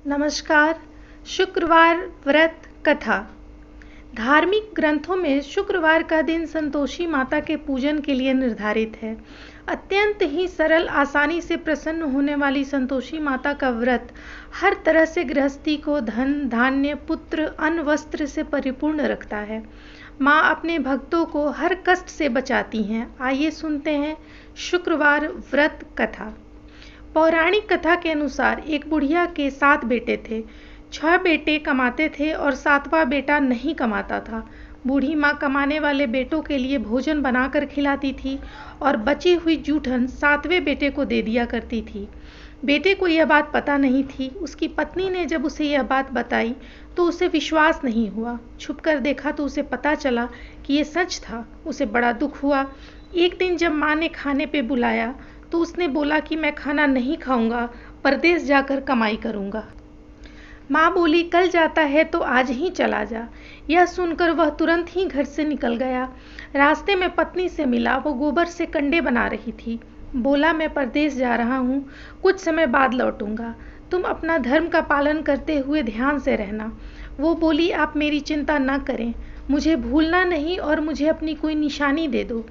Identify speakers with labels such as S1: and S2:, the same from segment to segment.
S1: नमस्कार। शुक्रवार व्रत कथा। धार्मिक ग्रंथों में शुक्रवार का दिन संतोषी माता के पूजन के लिए निर्धारित है। अत्यंत ही सरल, आसानी से प्रसन्न होने वाली संतोषी माता का व्रत हर तरह से गृहस्थी को धन, धान्य, पुत्र, अन्न, वस्त्र से परिपूर्ण रखता है। माँ अपने भक्तों को हर कष्ट से बचाती हैं। आइए सुनते हैं शुक्रवार व्रत कथा। पौराणिक कथा के अनुसार एक बुढ़िया के 7 बेटे थे। 6 बेटे कमाते थे और 7वां बेटा नहीं कमाता था। बूढ़ी माँ कमाने वाले बेटों के लिए भोजन बनाकर खिलाती थी और बची हुई जूठन 7वें बेटे को दे दिया करती थी। बेटे को यह बात पता नहीं थी। उसकी पत्नी ने जब उसे यह बात बताई तो उसे विश्वास नहीं हुआ। छुपकर देखा तो उसे पता चला कि ये सच था। उसे बड़ा दुख हुआ। एक दिन जब माँ ने खाने पे बुलाया तो उसने बोला कि मैं खाना नहीं खाऊंगा, परदेश जाकर कमाई करूंगा। माँ बोली, कल जाता है तो आज ही चला जा। यह सुनकर वह तुरंत ही घर से निकल गया। रास्ते में पत्नी से मिला। वो गोबर से कंडे बना रही थी। बोला, मैं परदेश जा रहा हूँ, कुछ समय बाद लौटूंगा। तुम अपना धर्म का पालन करते हुए ध्यान से रहना। वो बोली, आप मेरी चिंता न करें, मुझे भूलना नहीं और मुझे अपनी कोई निशानी दे दो,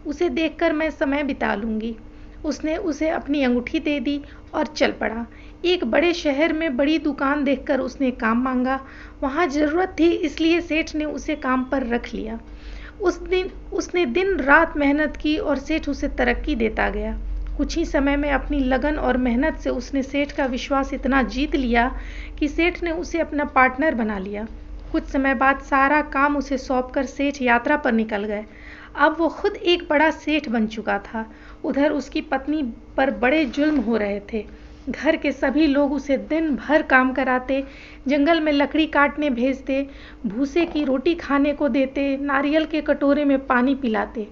S1: उसे देखकर मैं समय बिता लूंगी। उसने उसे अपनी अंगूठी दे दी और चल पड़ा। एक बड़े शहर में बड़ी दुकान देखकर उसने काम मांगा। वहाँ जरूरत थी, इसलिए सेठ ने उसे काम पर रख लिया। उसने दिन रात मेहनत की और सेठ उसे तरक्की देता गया। कुछ ही समय में अपनी लगन और मेहनत से उसने सेठ का विश्वास इतना जीत लिया कि सेठ ने उसे अपना पार्टनर बना लिया। कुछ समय बाद सारा काम उसे सौंपकर सेठ यात्रा पर निकल गए। अब वो खुद एक बड़ा सेठ बन चुका था। उधर उसकी पत्नी पर बड़े जुल्म हो रहे थे। घर के सभी लोग उसे दिन भर काम कराते, जंगल में लकड़ी काटने भेजते, भूसे की रोटी खाने को देते, नारियल के कटोरे में पानी पिलाते।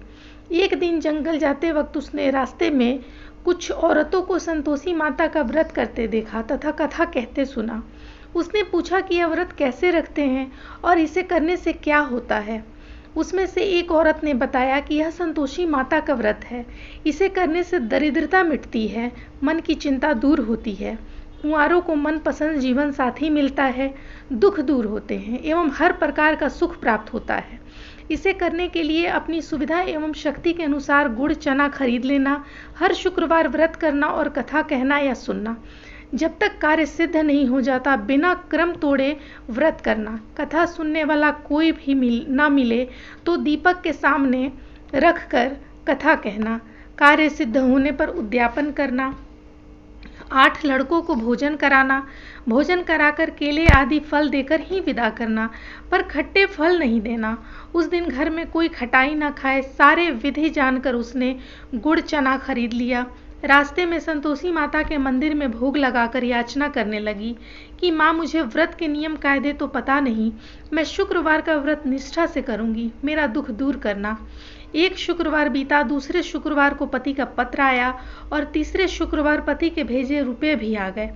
S1: एक दिन जंगल जाते वक्त उसने रास्ते में कुछ औरतों को संतोषी माता का व्रत करते देखा तथा कथा कहते सुना। उसने पूछा कि यह व्रत कैसे रखते हैं और इसे करने से क्या होता है। उसमें से एक औरत ने बताया कि यह संतोषी माता का व्रत है। इसे करने से दरिद्रता मिटती है, मन की चिंता दूर होती है, कुंवारों को मनपसंद जीवन साथी मिलता है, दुख दूर होते हैं एवं हर प्रकार का सुख प्राप्त होता है। इसे करने के लिए अपनी सुविधा एवं शक्ति के अनुसार गुड़ चना खरीद लेना, हर शुक्रवार व्रत करना और कथा कहना या सुनना। जब तक कार्य सिद्ध नहीं हो जाता बिना क्रम तोड़े व्रत करना। कथा सुनने वाला कोई भी ना मिले तो दीपक के सामने रख कर कथा कहना। कार्य सिद्ध होने पर उद्यापन करना। 8 लड़कों को भोजन कराना। भोजन कराकर केले आदि फल देकर ही विदा करना, पर खट्टे फल नहीं देना। उस दिन घर में कोई खटाई ना खाए। सारे विधि जानकर उसने गुड़ चना खरीद लिया। रास्ते में संतोषी माता के मंदिर में भोग लगाकर याचना करने लगी कि माँ, मुझे व्रत के नियम कायदे तो पता नहीं, मैं शुक्रवार का व्रत निष्ठा से करूँगी, मेरा दुख दूर करना। एक शुक्रवार बीता, दूसरे शुक्रवार को पति का पत्र आया और तीसरे शुक्रवार पति के भेजे रुपए भी आ गए,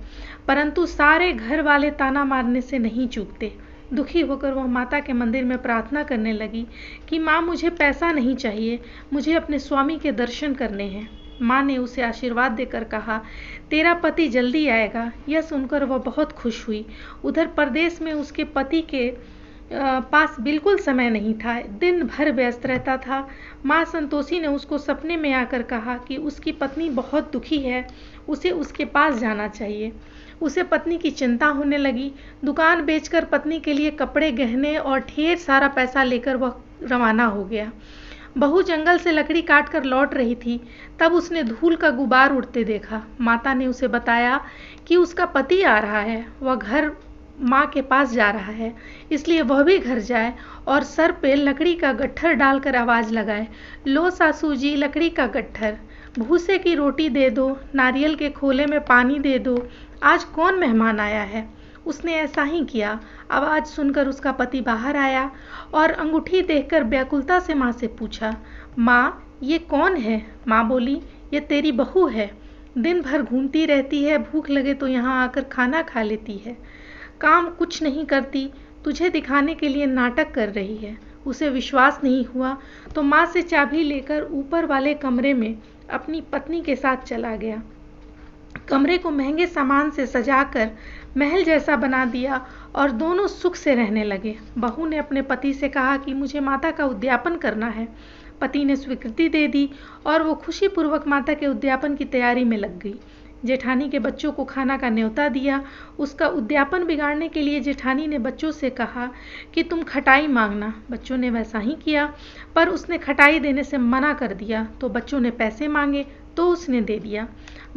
S1: परंतु सारे घर वाले ताना मारने से नहीं चूकते। दुखी होकर वह माता के मंदिर में प्रार्थना करने लगी कि माँ, मुझे पैसा नहीं चाहिए, मुझे अपने स्वामी के दर्शन करने हैं। माँ ने उसे आशीर्वाद देकर कहा, तेरा पति जल्दी आएगा। यह सुनकर वह बहुत खुश हुई। उधर परदेश में उसके पति के पास बिल्कुल समय नहीं था, दिन भर व्यस्त रहता था। माँ संतोषी ने उसको सपने में आकर कहा कि उसकी पत्नी बहुत दुखी है, उसे उसके पास जाना चाहिए। उसे पत्नी की चिंता होने लगी। दुकान बेचकर पत्नी के लिए कपड़े, गहने और ढेर सारा पैसा लेकर वह रवाना हो गया। बहू जंगल से लकड़ी काट कर लौट रही थी, तब उसने धूल का गुबार उड़ते देखा। माता ने उसे बताया कि उसका पति आ रहा है, वह घर माँ के पास जा रहा है, इसलिए वह भी घर जाए और सर पे लकड़ी का गट्ठर डालकर आवाज़ लगाए, लो सासू जी, लकड़ी का गट्ठर, भूसे की रोटी दे दो, नारियल के खोले में पानी दे दो, आज कौन मेहमान आया है। उसने ऐसा ही किया। आवाज़ सुनकर उसका पति बाहर आया और अंगूठी देखकर व्याकुलता से माँ से पूछा, माँ, ये कौन है। माँ बोली, ये तेरी बहू है, दिन भर घूमती रहती है, भूख लगे तो यहाँ आकर खाना खा लेती है, काम कुछ नहीं करती, तुझे दिखाने के लिए नाटक कर रही है। उसे विश्वास नहीं हुआ तो माँ से चाबी लेकर ऊपर वाले कमरे में अपनी पत्नी के साथ चला गया। कमरे को महंगे सामान से सजाकर महल जैसा बना दिया और दोनों सुख से रहने लगे। बहू ने अपने पति से कहा कि मुझे माता का उद्यापन करना है। पति ने स्वीकृति दे दी और वो खुशीपूर्वक माता के उद्यापन की तैयारी में लग गई। जेठानी के बच्चों को खाना का न्योता दिया। उसका उद्यापन बिगाड़ने के लिए जेठानी ने बच्चों से कहा कि तुम खटाई मांगना। बच्चों ने वैसा ही किया, पर उसने खटाई देने से मना कर दिया। तो बच्चों ने पैसे मांगे तो उसने दे दिया।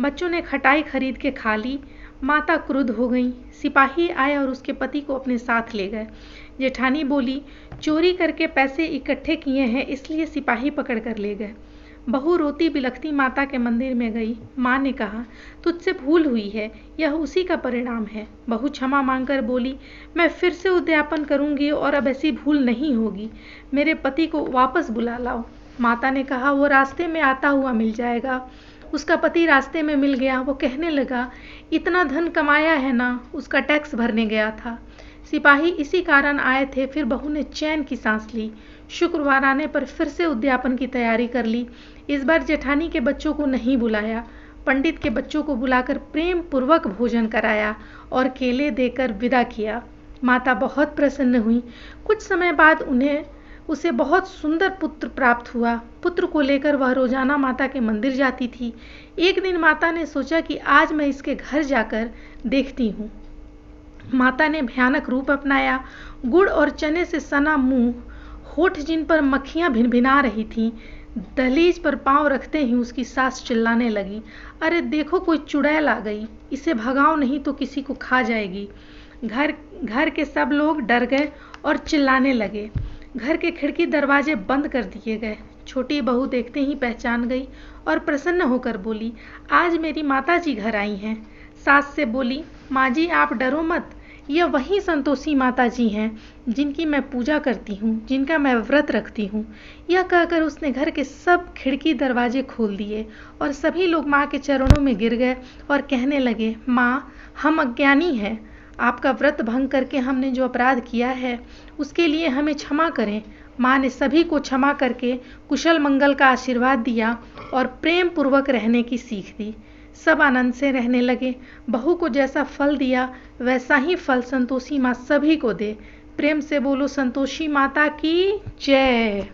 S1: बच्चों ने खटाई खरीद के खा ली। माता क्रुद्ध हो गई। सिपाही आए और उसके पति को अपने साथ ले गए। जेठानी बोली, चोरी करके पैसे इकट्ठे किए हैं, इसलिए सिपाही पकड़ कर ले गए। बहू रोती बिलखती माता के मंदिर में गई। माँ ने कहा, तुझसे भूल हुई है, यह उसी का परिणाम है। बहू क्षमा मांगकर बोली, मैं फिर से उद्यापन करूंगी और अब ऐसी भूल नहीं होगी। मेरे पति को वापस बुला लाओ। माता ने कहा, वो रास्ते में आता हुआ मिल जाएगा। उसका पति रास्ते में मिल गया। वो कहने लगा, इतना धन कमाया है ना, उसका टैक्स भरने गया था। सिपाही इसी कारण आए थे। फिर बहू ने चैन की सांस ली। शुक्रवार आने पर फिर से उद्यापन की तैयारी कर ली। इस बार जेठानी के बच्चों को नहीं बुलाया। पंडित के बच्चों को बुलाकर प्रेम पूर्वक भोजन कराया और केले देकर विदा किया। माता बहुत प्रसन्न हुई। कुछ समय बाद उसे बहुत सुंदर पुत्र प्राप्त हुआ। पुत्र को लेकर वह रोजाना माता के मंदिर जाती थी। एक दिन माता ने सोचा कि आज मैं इसके घर जाकर देखती हूँ। माता ने भयानक रूप अपनाया। गुड़ और चने से सना मुंह, होठ जिन पर मक्खियां भिनभिना रही थीं। दहलीज पर पांव रखते ही उसकी सास चिल्लाने लगी, अरे देखो, कोई चुड़ैल आ गई, इसे भगाओ नहीं तो किसी को खा जाएगी। घर के सब लोग डर गए और चिल्लाने लगे। घर के खिड़की दरवाजे बंद कर दिए गए। छोटी बहू देखते ही पहचान गई और प्रसन्न होकर बोली, आज मेरी माता जी घर आई हैं। सास से बोली, माँ जी आप डरो मत, यह वही संतोषी माता जी हैं जिनकी मैं पूजा करती हूँ, जिनका मैं व्रत रखती हूँ। यह कहकर उसने घर के सब खिड़की दरवाजे खोल दिए और सभी लोग माँ के चरणों में गिर गए और कहने लगे, माँ हम अज्ञानी हैं, आपका व्रत भंग करके हमने जो अपराध किया है उसके लिए हमें क्षमा करें। माँ ने सभी को क्षमा करके कुशल मंगल का आशीर्वाद दिया और प्रेम पूर्वक रहने की सीख दी। सब आनंद से रहने लगे। बहू को जैसा फल दिया वैसा ही फल संतोषी माँ सभी को दे। प्रेम से बोलो, संतोषी माता की जय।